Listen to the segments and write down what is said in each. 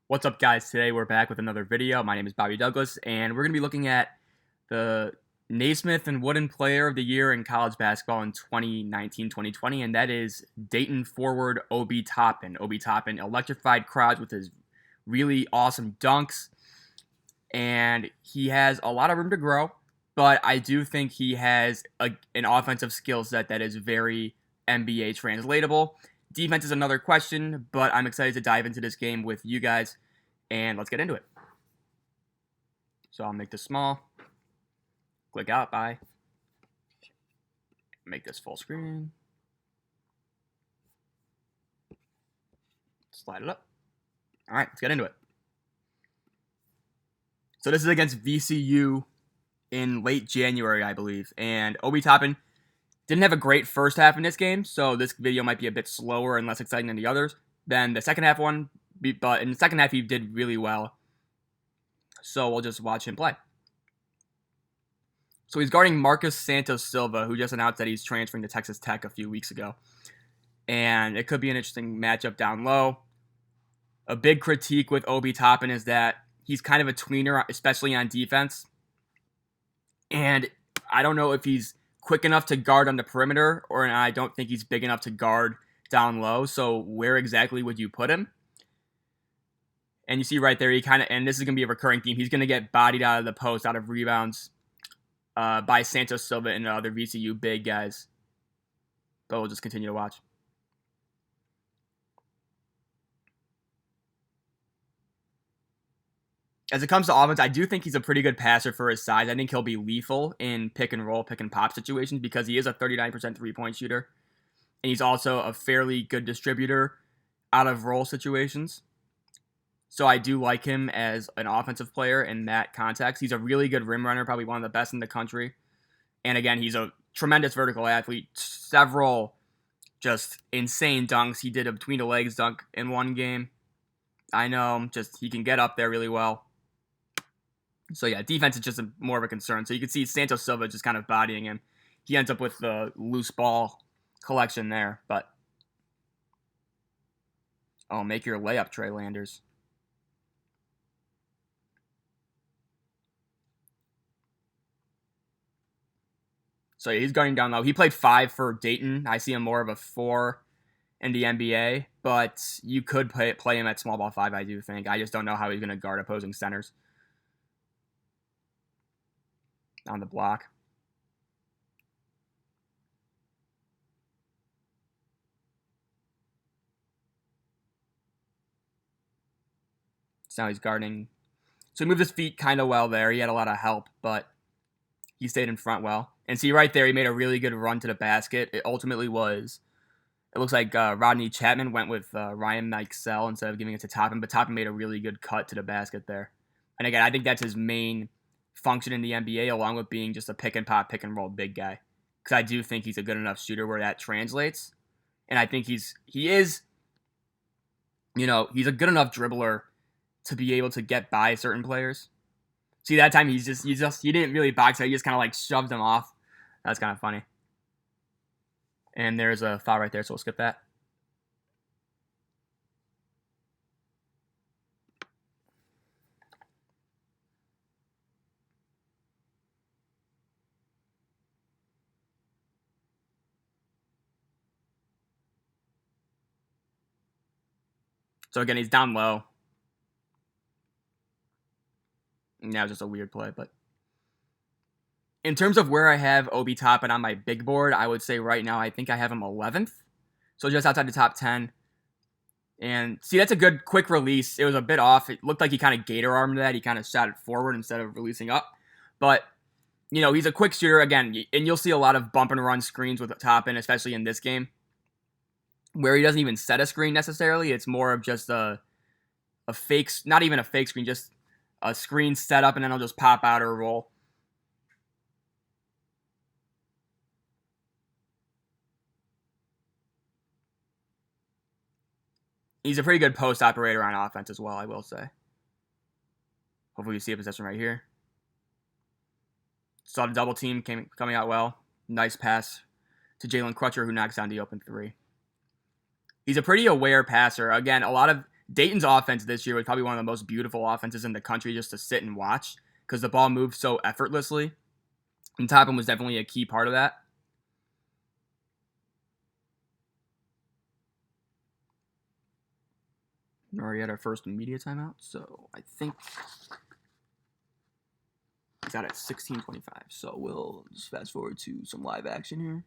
What's up, guys? Today we're back with another video. My name is Bobby Douglas, and we're going to be looking at the Naismith and Wooden Player of the Year in college basketball in 2019-2020, and that is Dayton forward Obi Toppin. Obi Toppin electrified crowds with his really awesome dunks, and he has a lot of room to grow, but I do think he has an offensive skill set that is very NBA translatable. Defense is another question, but I'm excited to dive into this game with you guys, and let's get into it. So I'll make this small. Click out, bye. Make this full screen. Slide it up. All right, let's get into it. So this is against VCU in late January, I believe, and Obi Toppin didn't have a great first half in this game, so this video might be a bit slower and less exciting than the others than the second half one, but in the second half he did really well. So we'll just watch him play. So he's guarding Marcus Santos Silva, who just announced that he's transferring to Texas Tech a few weeks ago. And it could be an interesting matchup down low. A big critique with Obi Toppin is that he's kind of a tweener, especially on defense. And I don't know if he's quick enough to guard on the perimeter, or I don't think he's big enough to guard down low. So where exactly would you put him? And you see right there, and this is going to be a recurring theme, he's going to get bodied out of the post, out of rebounds by Santos Silva and the other VCU big guys. But we'll just continue to watch. As it comes to offense, I do think he's a pretty good passer for his size. I think he'll be lethal in pick and roll, pick and pop situations because he is a 39% three-point shooter. And he's also a fairly good distributor out of roll situations. So I do like him as an offensive player in that context. He's a really good rim runner, probably one of the best in the country. And again, he's a tremendous vertical athlete. Several just insane dunks. He did a between the legs dunk in one game. I know, just he can get up there really well. So yeah, defense is just more of a concern. So you can see Santos Silva just kind of bodying him. He ends up with the loose ball collection there, but make your layup, Trey Landers. So yeah, he's guarding down low. He played 5 for Dayton. I see him more of a 4 in the NBA, but you could play him at small ball 5, I do think. I just don't know how he's going to guard opposing centers on the block. So now he's guarding. So he moved his feet kind of well there. He had a lot of help, but he stayed in front well. And see right there, he made a really good run to the basket. It ultimately was, it looks like Rodney Chapman went with Ryan Mikesell instead of giving it to Toppin, but Toppin made a really good cut to the basket there. And again, I think that's his main function in the NBA, along with being just a pick and pop, pick and roll big guy. Because I do think he's a good enough shooter where that translates. And I think he is, he's a good enough dribbler to be able to get by certain players. See, that time he didn't really box out. He just kind of like shoved him off. That's kind of funny. And there's a foul right there, so we'll skip that. So again, he's down low. Now just a weird play, but in terms of where I have Obi Toppin on my big board, I would say right now I think I have him 11th. So just outside the top 10. And see, that's a good quick release. It was a bit off. It looked like he kind of gator armed that. He kind of shot it forward instead of releasing up. But, he's a quick shooter again. And you'll see a lot of bump and run screens with Toppin, especially in this game, where he doesn't even set a screen necessarily. It's more of just a fake, not even a fake screen, just a screen set up and then he'll just pop out or roll. He's a pretty good post operator on offense as well, I will say. Hopefully you see a possession right here. Saw the double team coming out well. Nice pass to Jalen Crutcher, who knocks down the open 3. He's a pretty aware passer. Again, a lot of Dayton's offense this year was probably one of the most beautiful offenses in the country just to sit and watch because the ball moved so effortlessly. And Toppin was definitely a key part of that. We already had our first media timeout, so I think it's out at 16:25. So we'll just fast forward to some live action here.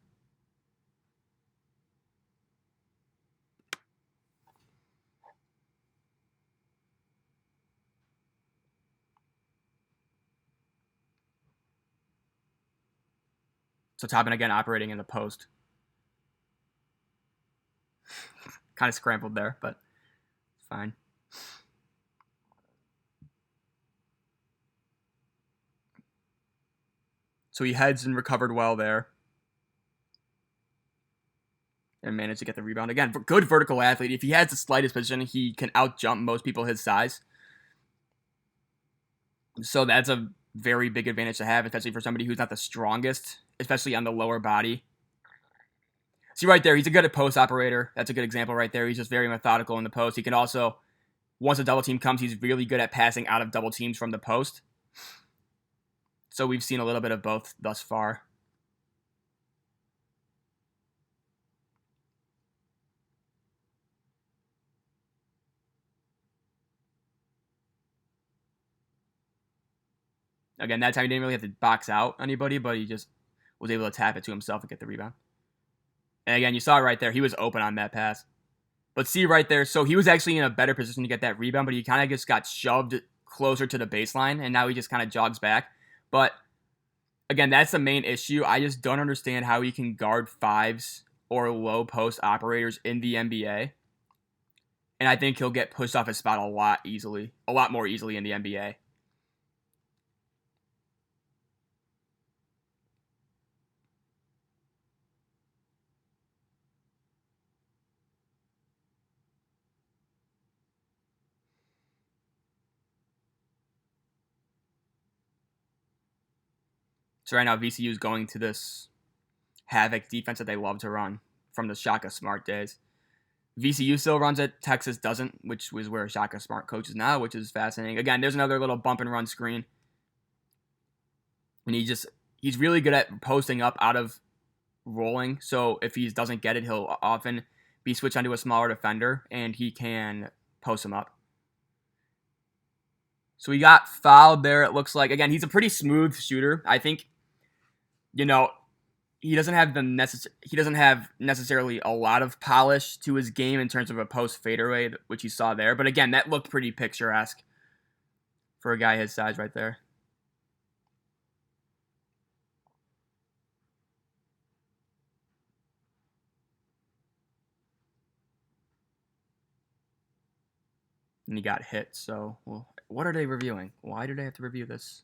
So Toppin again operating in the post. Kind of scrambled there, but it's fine. So he heads and recovered well there. And managed to get the rebound. Again, good vertical athlete. If he has the slightest position, he can out-jump most people his size. So that's a very big advantage to have, especially for somebody who's not the strongest, especially on the lower body. See right there, he's a good at post operator. That's a good example right there. He's just very methodical in the post. He can also, once a double team comes, he's really good at passing out of double teams from the post. So we've seen a little bit of both thus far. Again, that time he didn't really have to box out anybody, but he just was able to tap it to himself and get the rebound. And again, you saw it right there. He was open on that pass. But see right there, so he was actually in a better position to get that rebound, but he kind of just got shoved closer to the baseline, and now he just kind of jogs back. But again, that's the main issue. I just don't understand how he can guard fives or low post operators in the NBA. And I think he'll get pushed off his spot a lot more easily in the NBA. So right now, VCU is going to this havoc defense that they love to run from the Shaka Smart days. VCU still runs it. Texas doesn't, which was where Shaka Smart coaches now, which is fascinating. Again, there's another little bump and run screen. And he's really good at posting up out of rolling. So if he doesn't get it, he'll often be switched onto a smaller defender, and he can post him up. So he got fouled there, it looks like. Again, he's a pretty smooth shooter. I think, he doesn't have necessarily a lot of polish to his game in terms of a post fadeaway, which you saw there. But again, that looked pretty picturesque for a guy his size right there. And he got hit. So, well, what are they reviewing? Why do they have to review this?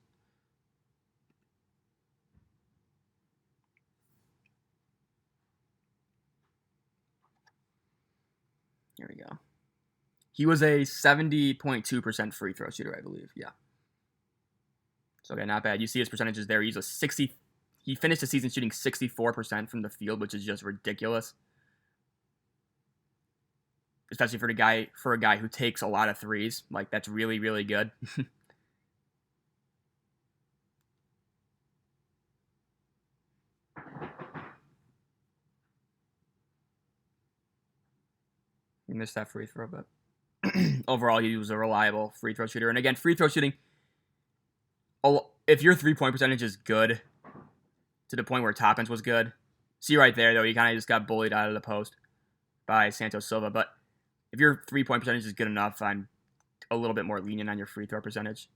Here we go. He was a 70.2% free throw shooter, I believe. Yeah. So, okay, not bad. You see his percentages there. He finished the season shooting 64% from the field, which is just ridiculous. Especially for a guy who takes a lot of threes. Like, that's really, really good. He missed that free throw, but overall, he was a reliable free throw shooter. And again, free throw shooting, if your 3-point percentage is good to the point where Toppin's was good, see right there, though, he kind of just got bullied out of the post by Santos Silva. But if your 3-point percentage is good enough, I'm a little bit more lenient on your free throw percentage.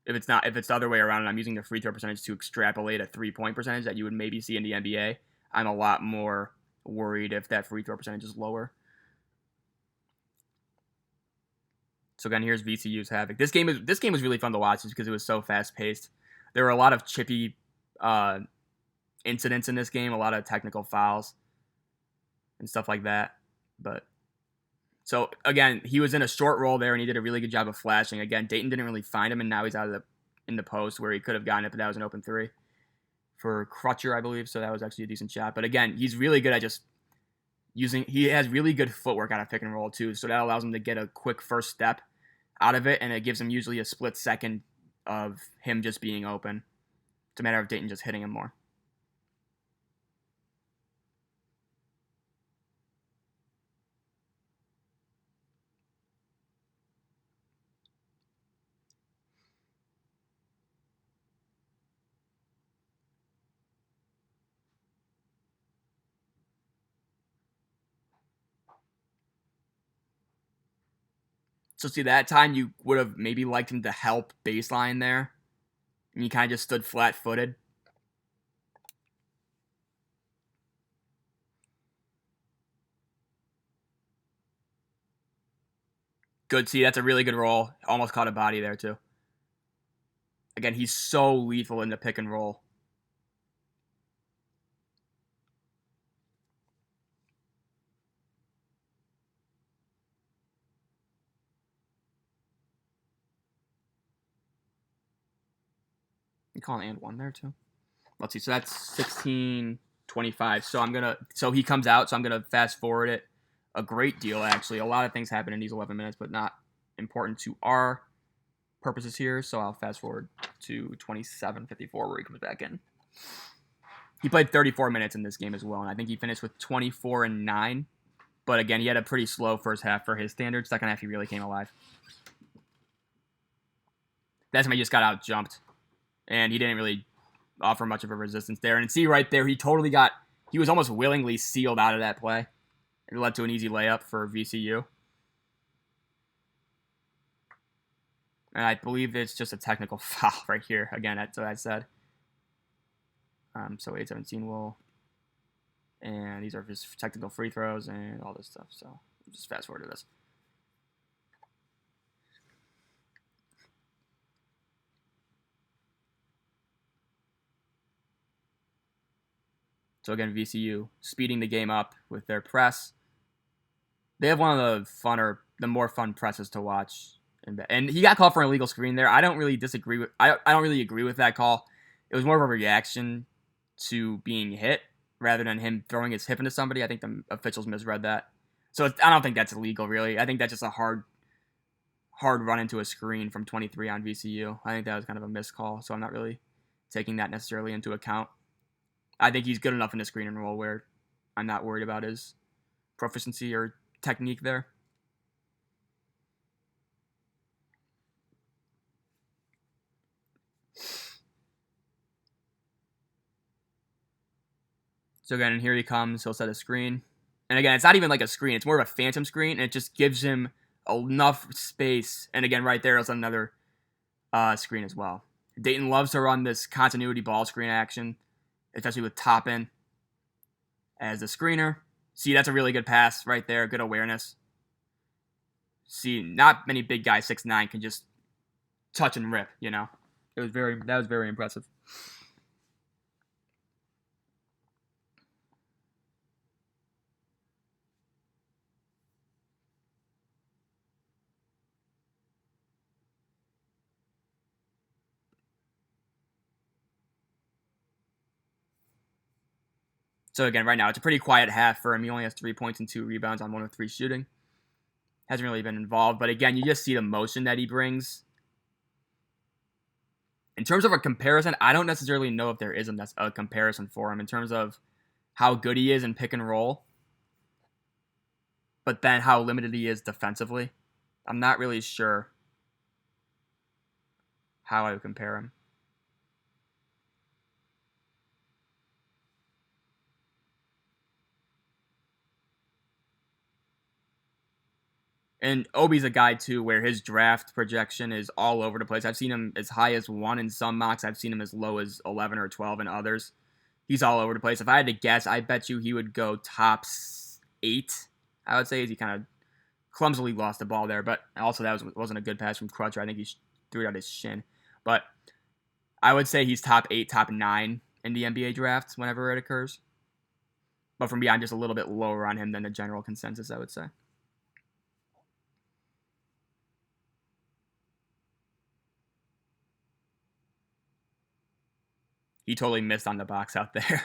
If it's the other way around and I'm using the free throw percentage to extrapolate a 3-point percentage that you would maybe see in the NBA, I'm a lot more worried if that free throw percentage is lower. So again, here's VCU's havoc. This game was really fun to watch just because it was so fast paced. There were a lot of chippy incidents in this game, a lot of technical fouls and stuff like that. But so again, he was in a short roll there and he did a really good job of flashing. Again, Dayton didn't really find him, and now he's in the post where he could have gotten it, but that was an open three for Crutcher, I believe. So that was actually a decent shot. But again, he's really good at just he has really good footwork out of pick and roll too, so that allows him to get a quick first step out of it, and it gives him usually a split second of him just being open. It's a matter of Dayton just hitting him more. So see, that time you would have maybe liked him to help baseline there, and he kind of just stood flat-footed. Good. See, that's a really good roll. Almost caught a body there too. Again, he's so lethal in the pick and roll. You call an and one there too. Let's see. So that's 16:25. So he comes out. So I'm gonna fast forward it a great deal. Actually, a lot of things happen in these 11 minutes, but not important to our purposes here. So I'll fast forward to 27:54 where he comes back in. He played 34 minutes in this game as well, and I think he finished with 24 and 9. But again, he had a pretty slow first half for his standards. Second half, he really came alive. That's when he just got out jumped, and he didn't really offer much of a resistance there. And see right there, he was almost willingly sealed out of that play. It led to an easy layup for VCU. And I believe it's just a technical foul right here. Again, that's what I said. So 8-17 will, and these are just technical free throws and all this stuff. So we'll just fast forward to this. So again, VCU speeding the game up with their press. They have one of the more fun presses to watch. And he got called for an illegal screen there. I don't really disagree with. I don't really agree with that call. It was more of a reaction to being hit rather than him throwing his hip into somebody. I think the officials misread that. So I don't think that's illegal, really. I think that's just a hard run into a screen from 23 on VCU. I think that was kind of a missed call, so I'm not really taking that necessarily into account. I think he's good enough in the screen and roll where I'm not worried about his proficiency or technique there. So again, and here he comes. He'll set a screen. And again, it's not even like a screen. It's more of a phantom screen, and it just gives him enough space. And again, right there is another screen as well. Dayton loves to run this continuity ball screen action, especially with Toppin as the screener. See, that's a really good pass right there. Good awareness. See, not many big guys, 6'9", can just touch and rip, you know. That was very impressive. So again, right now, it's a pretty quiet half for him. He only has 3 points and 2 rebounds on 1 of 3 shooting. Hasn't really been involved. But again, you just see the motion that he brings. In terms of a comparison, I don't necessarily know if there is a comparison for him in terms of how good he is in pick and roll, but then how limited he is defensively. I'm not really sure how I would compare him. And Obi's a guy, too, where his draft projection is all over the place. I've seen him as high as 1 in some mocks. I've seen him as low as 11 or 12 in others. He's all over the place. If I had to guess, I bet you he would go top 8, I would say, as he kind of clumsily lost the ball there. But also, that wasn't a good pass from Crutcher. I think he threw it out his shin. But I would say he's top 8, top 9 in the NBA draft whenever it occurs. But from me, I'm just a little bit lower on him than the general consensus, I would say. He totally missed on the box out there.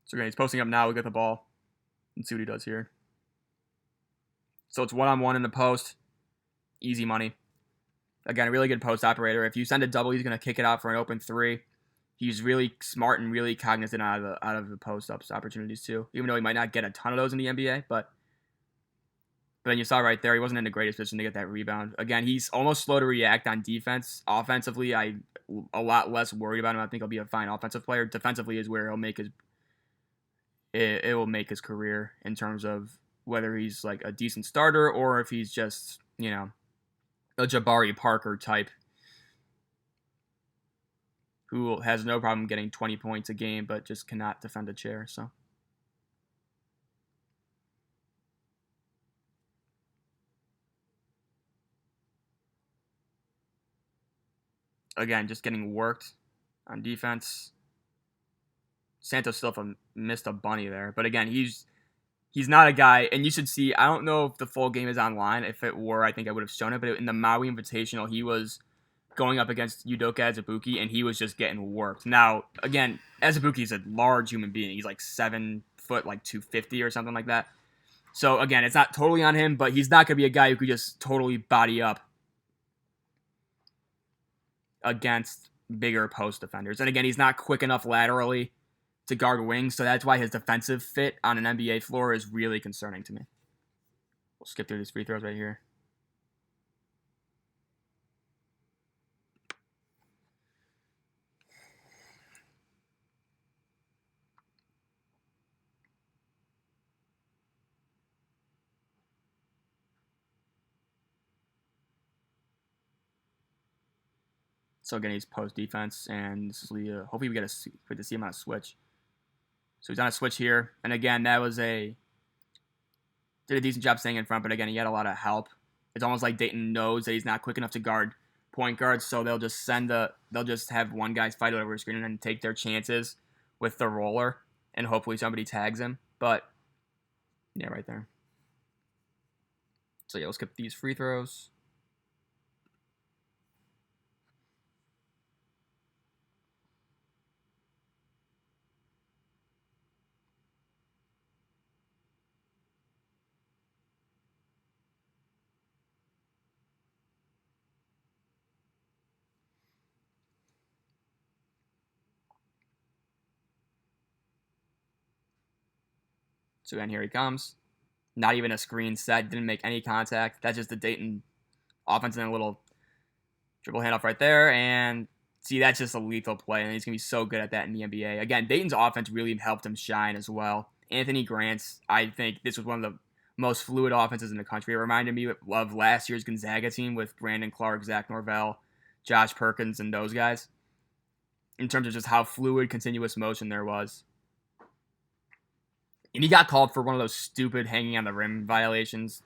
So again, he's posting up now. We get the ball. Let's see what he does here. So it's one-on-one in the post. Easy money. Again, a really good post operator. If you send a double, he's going to kick it out for an open three. He's really smart and really cognizant out of the post-ups opportunities too. Even though he might not get a ton of those in the NBA, but then you saw right there, he wasn't in the greatest position to get that rebound. Again, he's almost slow to react on defense. Offensively, I'm a lot less worried about him. I think he'll be a fine offensive player. Defensively is where it will make his career in terms of whether he's like a decent starter or if he's just, a Jabari Parker type who has no problem getting 20 points a game but just cannot defend a chair. So again, just getting worked on defense. Santos Silva missed a bunny there, but again, he's not a guy, and you should see. I don't know if the full game is online. If it were, I think I would have shown it. But in the Maui Invitational, he was going up against Udoka Azubuike, and he was just getting worked. Now, again, Azubuike is a large human being. He's like 7 foot, like 250 or something like that. So again, it's not totally on him, but he's not going to be a guy who could just totally body up against bigger post defenders. And again, he's not quick enough laterally to guard wings, so that's why his defensive fit on an NBA floor is really concerning to me. We'll skip through these free throws right here. So again, he's post defense, and this is hopefully we get to see him on a switch. So he's on a switch here, and again, did a decent job staying in front, but again, he had a lot of help. It's almost like Dayton knows that he's not quick enough to guard point guards, so they'll just have one guy fight over a screen and then take their chances with the roller, and hopefully somebody tags him. But yeah, right there. So yeah, we'll skip these free throws. So again, here he comes. Not even a screen set. Didn't make any contact. That's just the Dayton offense and a little dribble handoff right there. And see, that's just a lethal play. And he's going to be so good at that in the NBA. Again, Dayton's offense really helped him shine as well. Anthony Grant's, I think this was one of the most fluid offenses in the country. It reminded me of last year's Gonzaga team with Brandon Clark, Zach Norvell, Josh Perkins, and those guys. In terms of just how fluid, continuous motion there was. And he got called for one of those stupid hanging on the rim violations.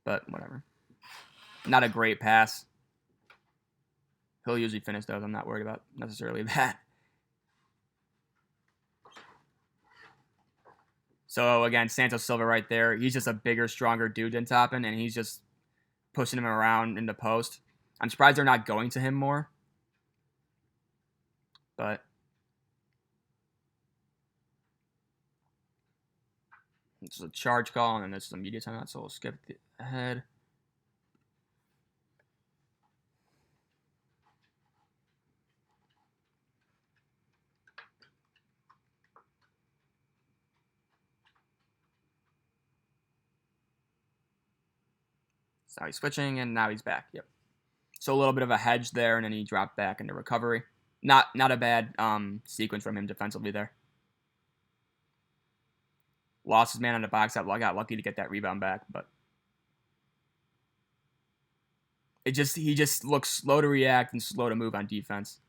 But whatever. Not a great pass. He'll usually finish those. I'm not worried about necessarily that. So again, Santos Silva right there. He's just a bigger, stronger dude than Toppin, and he's just pushing him around in the post. I'm surprised they're not going to him more. But this is a charge call, and then this is a media timeout, so we'll skip ahead. So now he's switching, and now he's back. Yep. So a little bit of a hedge there, and then he dropped back into recovery. Not a bad sequence from him defensively there. Lost his man on the box out. Got lucky to get that rebound back, but he just looks slow to react and slow to move on defense.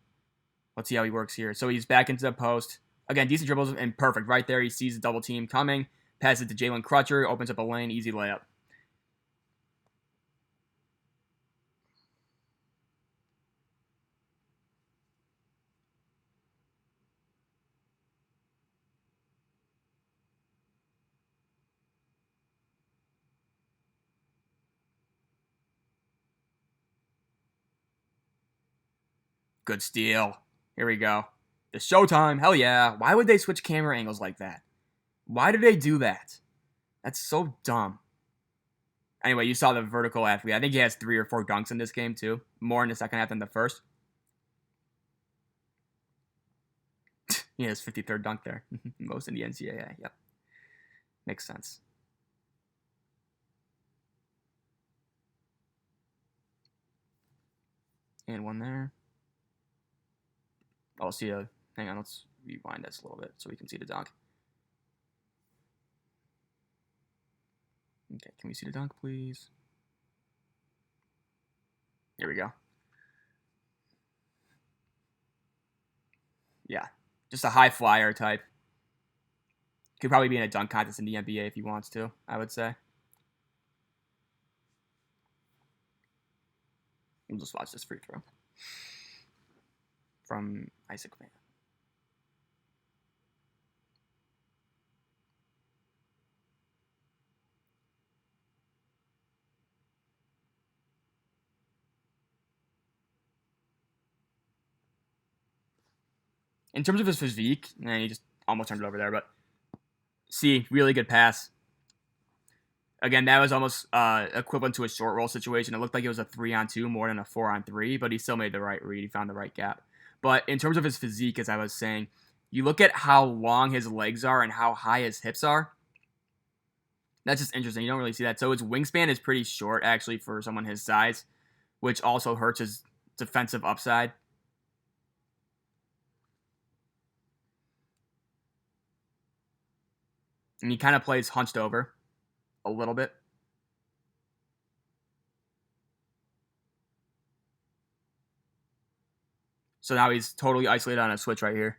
Let's see how he works here. So he's back into the post. Again, decent dribbles and perfect. Right there, he sees the double team coming. Passes it to Jalen Crutcher. Opens up a lane. Easy layup. Good steal. Here we go. The Showtime, hell yeah. Why would they switch camera angles like that? Why did they do that? That's so dumb. Anyway, you saw the vertical athlete. I think he has 3 or 4 dunks in this game, too. More in the second half than the first. He has 53rd dunk there. Most in the NCAA. Yep. Makes sense. And one there. I'll see a... Hang on, let's rewind this a little bit so we can see the dunk. Okay, can we see the dunk, please? Here we go. Yeah, just a high flyer type. Could probably be in a dunk contest in the NBA if he wants to, I would say. We'll just watch this free throw. From Isaac Van. In terms of his physique, and he just almost turned it over there, but see, really good pass. Again, that was almost equivalent to a short roll situation. It looked like it was a 3-on-2 more than a 4-on-3, but he still made the right read. He found the right gap. But in terms of his physique, as I was saying, you look at how long his legs are and how high his hips are. That's just interesting. You don't really see that. So his wingspan is pretty short, actually, for someone his size, which also hurts his defensive upside. And he kind of plays hunched over a little bit. So now he's totally isolated on a switch right here.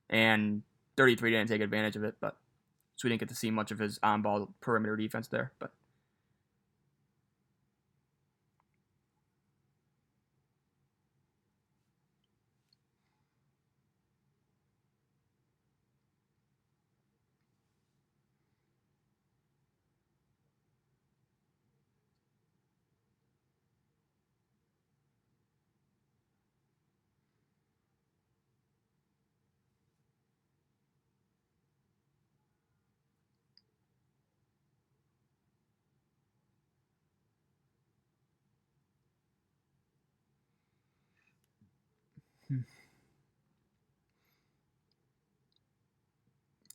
And 33 didn't take advantage of it, but so we didn't get to see much of his on-ball perimeter defense there. But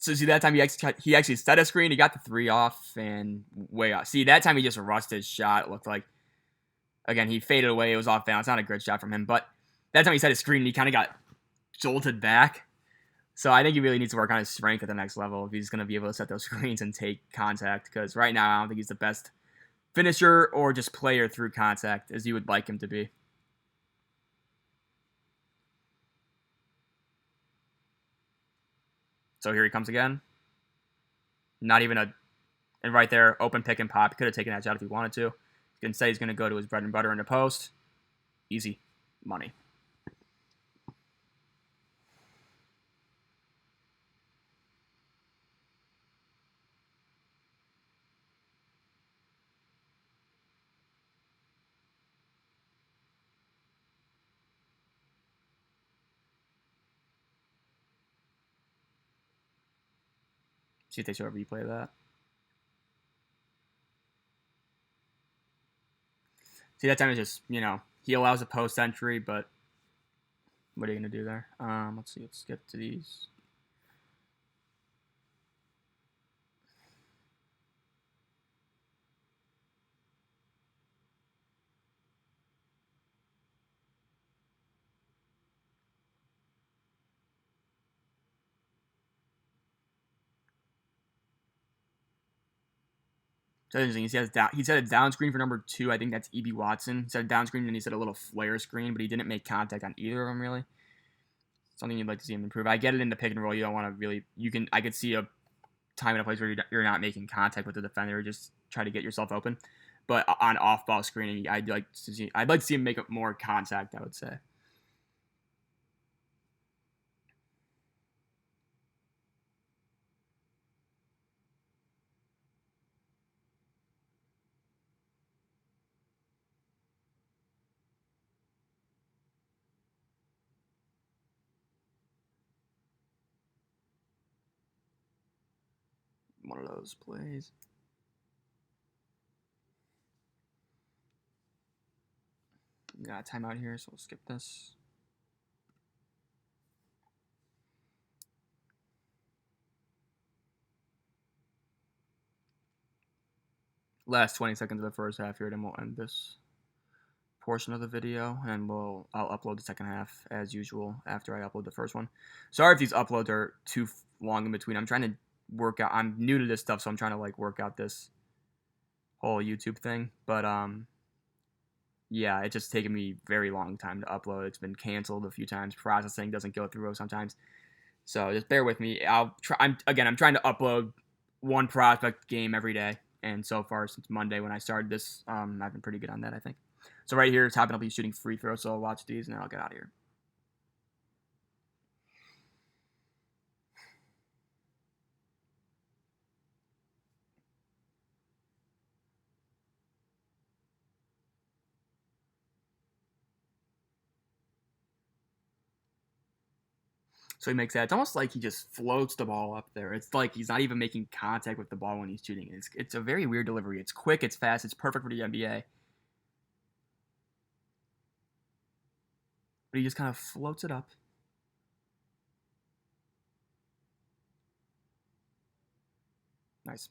so see that time he actually set a screen, he got the 3 off and way off. See that time he just rushed his shot. It looked like again he faded away. It was off balance. Not a good shot from him, but that time he set a screen, he kind of got jolted back. So I think he really needs to work on his strength at the next level if he's going to be able to set those screens and take contact. Because right now I don't think he's the best finisher or just player through contact as you would like him to be. So here he comes again. Not even a... And right there, open pick and pop. He could have taken that shot if he wanted to. Instead, he's going to go to his bread and butter in the post. Easy money. See if they show a replay of that. See, that time is just, he allows a post entry, but what are you going to do there? Let's see. Let's get to these. So interesting. He set a down screen for number 2. I think that's E.B. Watson. He set a down screen, and he set a little flare screen, but he didn't make contact on either of them, really. Something you'd like to see him improve. I get it in the pick and roll. You don't want to really... I could see a time and a place where you're not making contact with the defender. Just try to get yourself open. But on off-ball screening, I'd like to see him make more contact, I would say. one of those plays. Got a timeout here, so we'll skip this. Last 20 seconds of the first half here, then we'll end this portion of the video, and I'll upload the second half as usual after I upload the first one. Sorry if these uploads are too long in between. I'm trying to work out. I'm new to this stuff, so I'm trying to like work out this whole YouTube thing. But yeah, it's just taken me very long time to upload. It's been canceled a few times. Processing doesn't go through sometimes. So just bear with me. I'm trying to upload one prospect game every day. And so far, since Monday when I started this, I've been pretty good on that, I think. So right here, Toppin will be shooting free throws, so I'll watch these, and then I'll get out of here. So he makes that. It's almost like he just floats the ball up there. It's like he's not even making contact with the ball when he's shooting. It's a very weird delivery. It's quick, it's fast, it's perfect for the NBA. But he just kind of floats it up. Nice.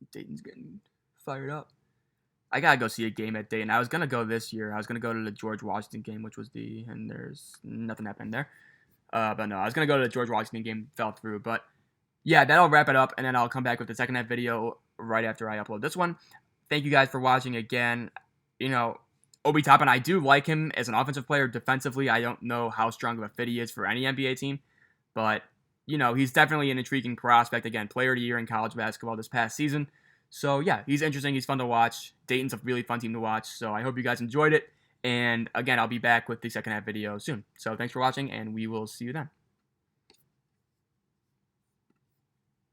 Dayton's getting fired up. I gotta go see a game at Dayton. I was gonna go this year. I was gonna go to the George Washington game, which was and there's nothing happened there. But no, I was gonna go to the George Washington game, fell through. But yeah, that'll wrap it up, and then I'll come back with the second half video right after I upload this one. Thank you guys for watching again. You know, Obi Toppin, I do like him as an offensive player. Defensively, I don't know how strong of a fit he is for any NBA team, but you know, he's definitely an intriguing prospect. Again, player of the year in college basketball this past season. So yeah, he's interesting. He's fun to watch. Dayton's a really fun team to watch. So I hope you guys enjoyed it. And again, I'll be back with the second half video soon. So thanks for watching, and we will see you then.